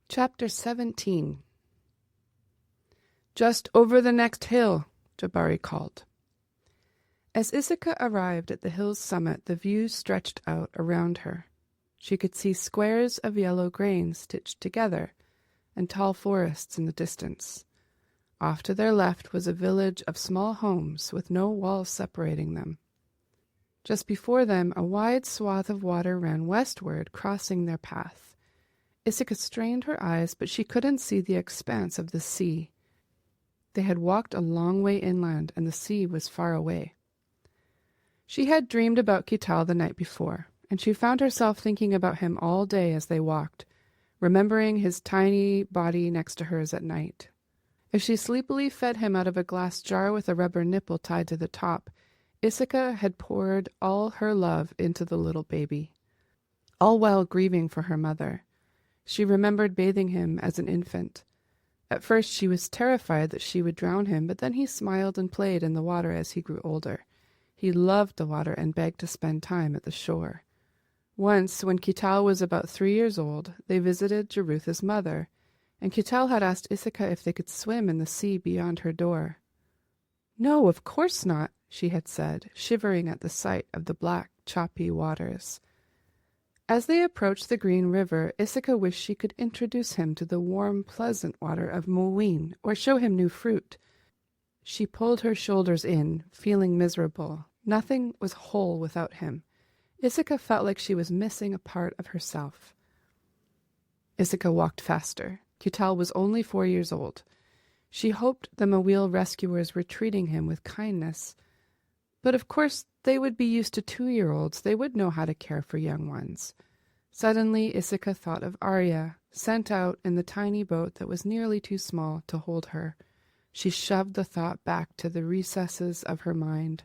Chapter 17. "Just over the next hill," Jabari called. As Issachar arrived at the hill's summit, the view stretched out around her. She could see squares of yellow grain stitched together, and tall forests in the distance. Off to their left was a village of small homes with no walls separating them. Just before them, a wide swath of water ran westward, crossing their path. Issachar strained her eyes, but she couldn't see the expanse of the sea. They had walked a long way inland, and the sea was far away. She had dreamed about Kital the night before, and she found herself thinking about him all day as they walked, remembering his tiny body next to hers at night. As she sleepily fed him out of a glass jar with a rubber nipple tied to the top, Issachar had poured all her love into the little baby, all while grieving for her mother. She remembered bathing him as an infant. At first she was terrified that she would drown him, but then he smiled and played in the water as he grew older. He loved the water and begged to spend time at the shore. Once, when Kital was about 3 years old, they visited Jerutha's mother, and Kital had asked Issachar if they could swim in the sea beyond her door. "No, of course not," she had said, shivering at the sight of the black, choppy waters. As they approached the green river, Issachar wished she could introduce him to the warm, pleasant water of Moween, or show him new fruit. She pulled her shoulders in, feeling miserable. Nothing was whole without him. Issachar felt like she was missing a part of herself. Issachar walked faster. Kital was only 4 years old. She hoped the Mawil rescuers were treating him with kindness. But of course they would be used to 2-year-olds. They would know how to care for young ones. Suddenly Issachar thought of Arya, sent out in the tiny boat that was nearly too small to hold her. She shoved the thought back to the recesses of her mind.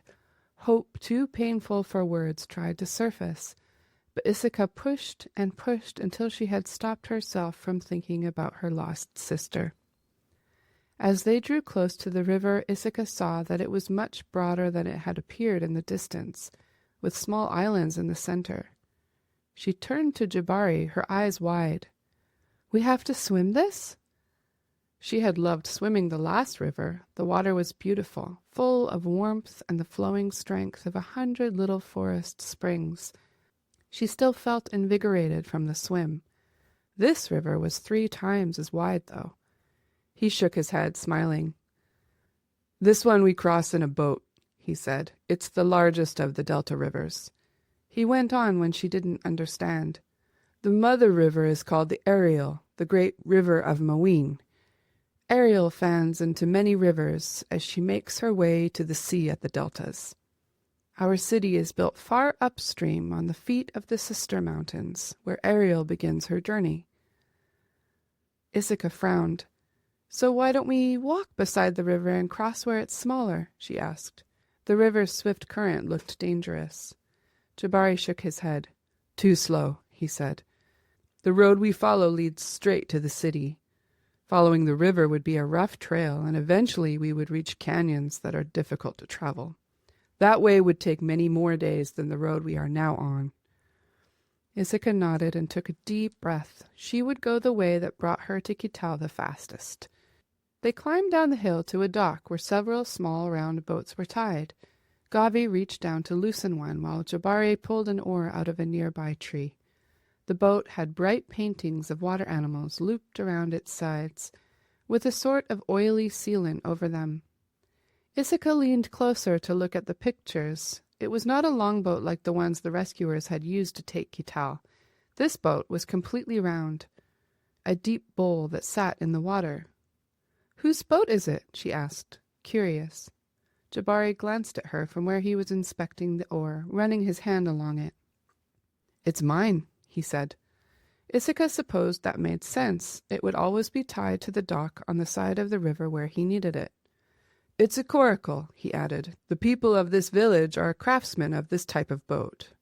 Hope, too painful for words, tried to surface, but Issachar pushed and pushed until she had stopped herself from thinking about her lost sister. As they drew close to the river, Issachar saw that it was much broader than it had appeared in the distance, with small islands in the center. She turned to Jabari, her eyes wide. "We have to swim this?" She had loved swimming the last river. The water was beautiful, full of warmth and the flowing strength of 100 little forest springs. She still felt invigorated from the swim. This river was 3 times as wide, though. He shook his head, smiling. "This one we cross in a boat," he said. "It's the largest of the delta rivers." He went on when she didn't understand. "The mother river is called the Ariel, the great river of Moween. Ariel fans into many rivers as she makes her way to the sea at the deltas. Our city is built far upstream on the feet of the sister mountains, where Ariel begins her journey." Issachar frowned. "So why don't we walk beside the river and cross where it's smaller?" she asked. The river's swift current looked dangerous. Jabari shook his head. "Too slow," he said. "The road we follow leads straight to the city. Following the river would be a rough trail, and eventually we would reach canyons that are difficult to travel. That way would take many more days than the road we are now on." Issachar nodded and took a deep breath. She would go the way that brought her to Kital the fastest. They climbed down the hill to a dock where several small round boats were tied. Gavi reached down to loosen one while Jabari pulled an oar out of a nearby tree. The boat had bright paintings of water animals looped around its sides, with a sort of oily sealant over them. Issachar leaned closer to look at the pictures. It was not a longboat like the ones the rescuers had used to take Kital. This boat was completely round, a deep bowl that sat in the water. "Whose boat is it?" she asked, curious. Jabari glanced at her from where he was inspecting the oar, running his hand along it. "It's mine," he said. Issachar supposed that made sense. It would always be tied to the dock on the side of the river where he needed it. "It's a coracle," he added. "The people of this village are craftsmen of this type of boat."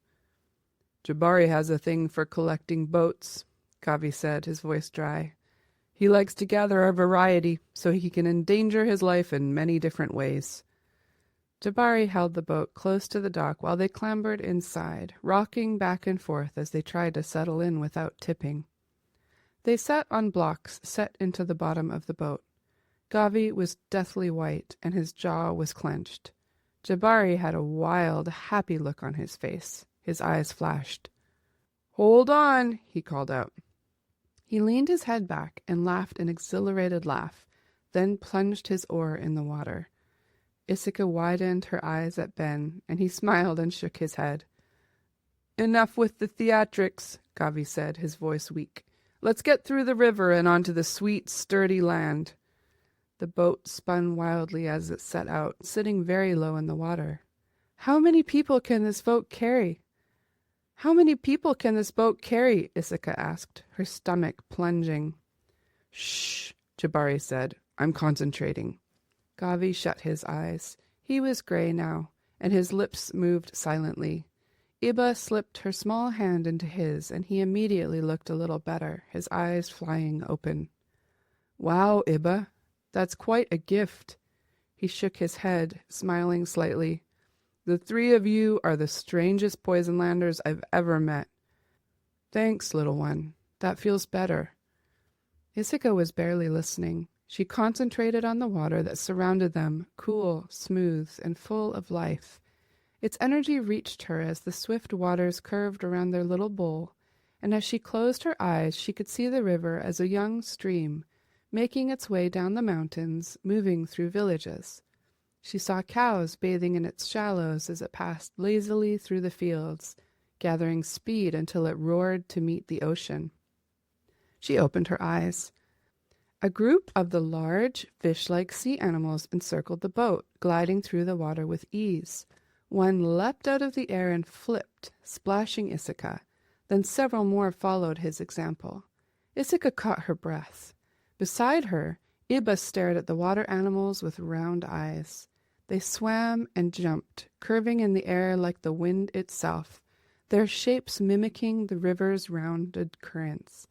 "Jabari has a thing for collecting boats," Gavi said, his voice dry. "He likes to gather a variety so he can endanger his life in many different ways." Jabari held the boat close to the dock while they clambered inside, rocking back and forth as they tried to settle in without tipping. They sat on blocks set into the bottom of the boat. Gavi was deathly white, and his jaw was clenched. Jabari had a wild, happy look on his face. His eyes flashed. "Hold on," he called out. He leaned his head back and laughed an exhilarated laugh, then plunged his oar in the water. Issika widened her eyes at Ben, and he smiled and shook his head. "Enough with the theatrics," Gavi said, his voice weak. "Let's get through the river and onto the sweet, sturdy land." The boat spun wildly as it set out, sitting very low in the water. "How many people can this boat carry?" "How many people can this boat carry?" Issika asked, her stomach plunging. "Shh," Jabari said. "I'm concentrating." Gavi shut his eyes. He was gray now, and his lips moved silently. Iba slipped her small hand into his, and he immediately looked a little better, his eyes flying open. "Wow, Iba, that's quite a gift." He shook his head, smiling slightly. "The three of you are the strangest Poisonlanders I've ever met." "Thanks, little one. That feels better." Issika was barely listening. She concentrated on the water that surrounded them, cool, smooth, and full of life. Its energy reached her as the swift waters curved around their little bowl, and as she closed her eyes she could see the river as a young stream, making its way down the mountains, moving through villages. She saw cows bathing in its shallows as it passed lazily through the fields, gathering speed until it roared to meet the ocean. She opened her eyes. A group of the large, fish-like sea animals encircled the boat, gliding through the water with ease. One leapt out of the air and flipped, splashing Issika. Then several more followed his example. Issika caught her breath. Beside her, Iba stared at the water animals with round eyes. They swam and jumped, curving in the air like the wind itself, their shapes mimicking the river's rounded currents.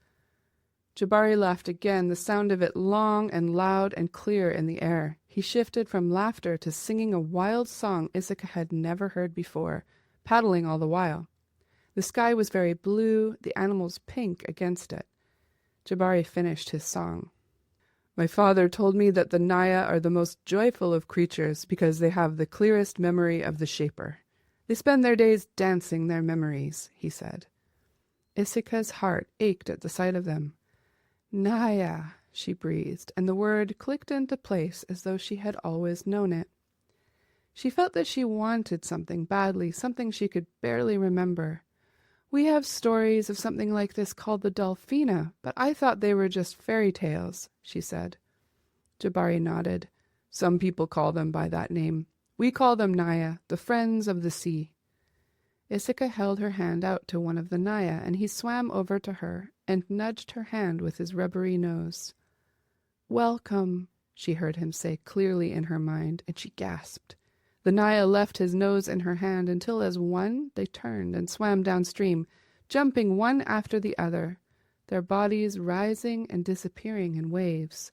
Jabari laughed again, the sound of it long and loud and clear in the air. He shifted from laughter to singing a wild song Issika had never heard before, paddling all the while. The sky was very blue, the animals pink against it. Jabari finished his song. "My father told me that the Naya are the most joyful of creatures because they have the clearest memory of the Shaper. They spend their days dancing their memories," he said. Issika's heart ached at the sight of them. "Naya," she breathed, and the word clicked into place as though she had always known it. She felt that she wanted something badly, something she could barely remember. "We have stories of something like this called the Delphina, but I thought they were just fairy tales," she said. Jabari nodded. "Some people call them by that name. We call them Naya, the friends of the sea." Issika held her hand out to one of the Naya, and he swam over to her and nudged her hand with his rubbery nose. "Welcome," she heard him say clearly in her mind, and she gasped. The Naya left his nose in her hand until as one they turned and swam downstream, jumping one after the other, their bodies rising and disappearing in waves.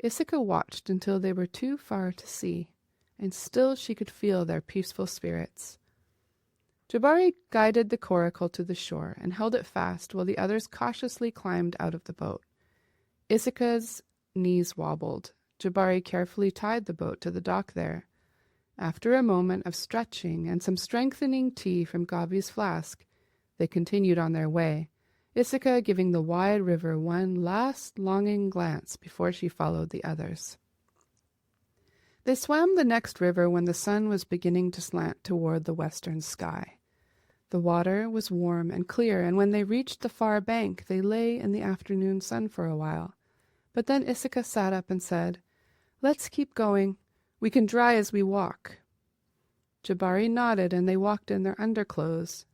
Issika watched until they were too far to see, and still she could feel their peaceful spirits. Jabari guided the coracle to the shore and held it fast while the others cautiously climbed out of the boat. Issika's knees wobbled. Jabari carefully tied the boat to the dock there. After a moment of stretching and some strengthening tea from Gavi's flask, they continued on their way, Issika giving the wide river one last longing glance before she followed the others. They swam the next river when the sun was beginning to slant toward the western sky. The water was warm and clear, and when they reached the far bank, they lay in the afternoon sun for a while. But then Issika sat up and said, "Let's keep going. We can dry as we walk." Jabari nodded, and they walked in their underclothes.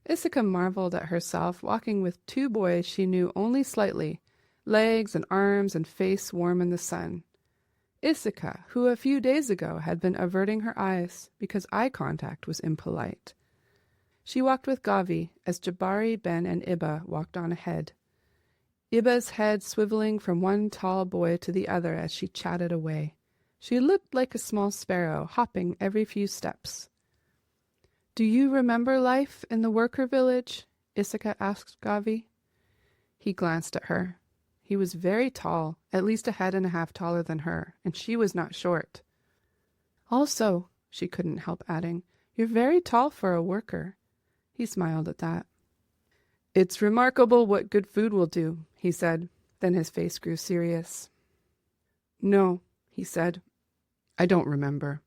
Issika marveled at herself, walking with two boys she knew only slightly, legs and arms and face warm in the sun. Issika, who a few days ago had been averting her eyes because eye contact was impolite. She walked with Gavi as Jabari, Ben, and Iba walked on ahead. Iba's head swiveling from one tall boy to the other as she chatted away. She looked like a small sparrow, hopping every few steps. "Do you remember life in the worker village?" Issika asked Gavi. He glanced at her. He was very tall, at least a head and a half taller than her, and she was not short. Also, she couldn't help adding, you're very tall for a worker. He smiled at that. It's remarkable what good food will do, he said. Then his face grew serious. No, he said. I don't remember.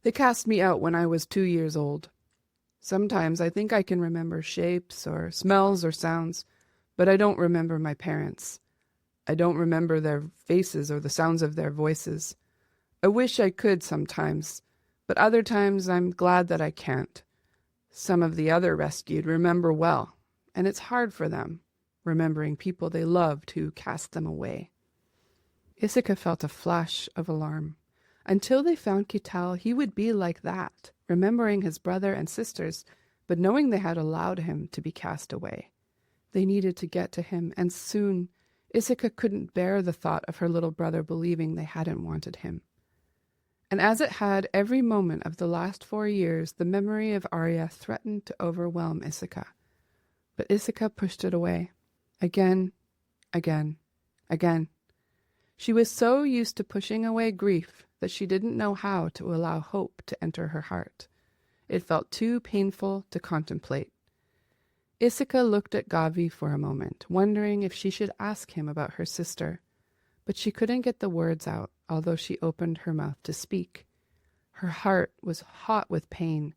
They cast me out when I was 2 years old. Sometimes I think I can remember shapes or smells or sounds, but I don't remember my parents. I don't remember their faces or the sounds of their voices. I wish I could sometimes, but other times I'm glad that I can't. Some of the other rescued remember well, and it's hard for them, remembering people they loved who cast them away. Issachar felt a flash of alarm. Until they found Kital, he would be like that, remembering his brother and sisters, but knowing they had allowed him to be cast away. They needed to get to him, and soon. Issachar couldn't bear the thought of her little brother believing they hadn't wanted him. And as it had every moment of the last 4 years, the memory of Arya threatened to overwhelm Issachar. But Issachar pushed it away. Again, again, again. She was so used to pushing away grief that she didn't know how to allow hope to enter her heart. It felt too painful to contemplate. Issachar looked at Gavi for a moment, wondering if she should ask him about her sister. But she couldn't get the words out, although she opened her mouth to speak. Her heart was hot with pain.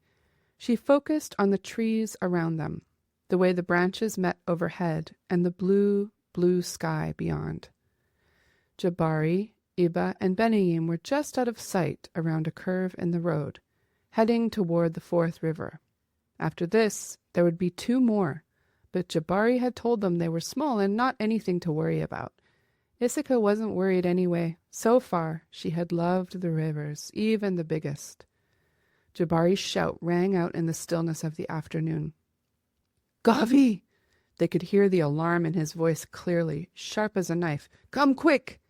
She focused on the trees around them, the way the branches met overhead, and the blue, blue sky beyond. Jabari, Iba, and Benaim were just out of sight around a curve in the road, heading toward the 4th river. After this, there would be 2 more, but Jabari had told them they were small and not anything to worry about. Issachar wasn't worried anyway. So far, she had loved the rivers, even the biggest. Jabari's shout rang out in the stillness of the afternoon. Gavi! They could hear the alarm in his voice clearly, sharp as a knife. Come quick!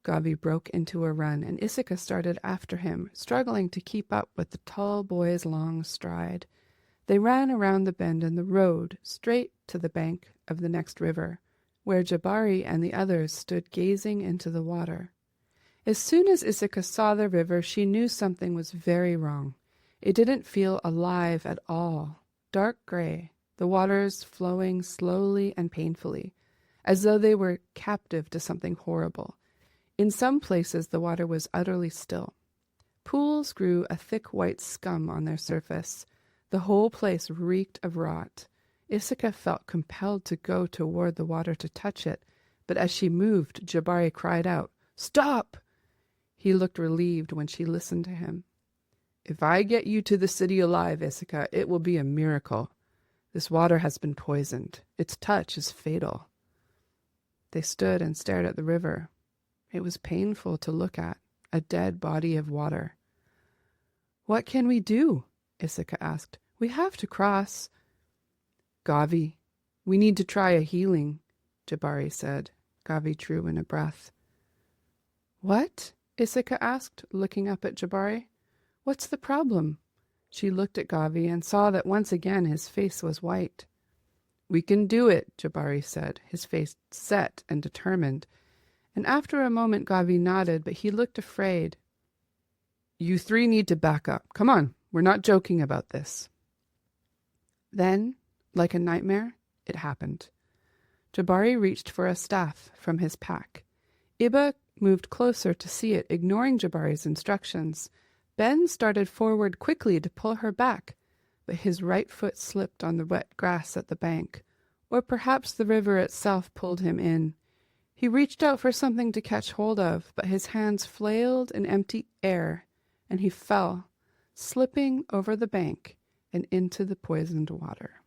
Gavi broke into a run, and Issachar started after him, struggling to keep up with the tall boy's long stride. They ran around the bend in the road, straight to the bank of the next river, where Jabari and the others stood gazing into the water. As soon as Issachar saw the river, she knew something was very wrong. It didn't feel alive at all. Dark gray, the waters flowing slowly and painfully, as though they were captive to something horrible. In some places the water was utterly still. Pools grew a thick white scum on their surface. The whole place reeked of rot. Issachar felt compelled to go toward the water to touch it, but as she moved, Jabari cried out, "Stop!" He looked relieved when she listened to him. "If I get you to the city alive, Issachar, it will be a miracle. This water has been poisoned. Its touch is fatal." They stood and stared at the river. It was painful to look at, a dead body of water. "What can we do?" Issachar asked. "We have to cross." "Gavi, we need to try a healing," Jabari said. Gavi drew in a breath. "What?" Issachar asked, looking up at Jabari. "What's the problem?" She looked at Gavi and saw that once again his face was white. "We can do it," Jabari said, his face set and determined. And after a moment Gavi nodded, but he looked afraid. "You 3 need to back up. Come on, we're not joking about this." Then, like a nightmare, it happened. Jabari reached for a staff from his pack. Iba moved closer to see it, ignoring Jabari's instructions. Ben started forward quickly to pull her back, but his right foot slipped on the wet grass at the bank. Or perhaps the river itself pulled him in. He reached out for something to catch hold of, but his hands flailed in empty air, and he fell, slipping over the bank and into the poisoned water.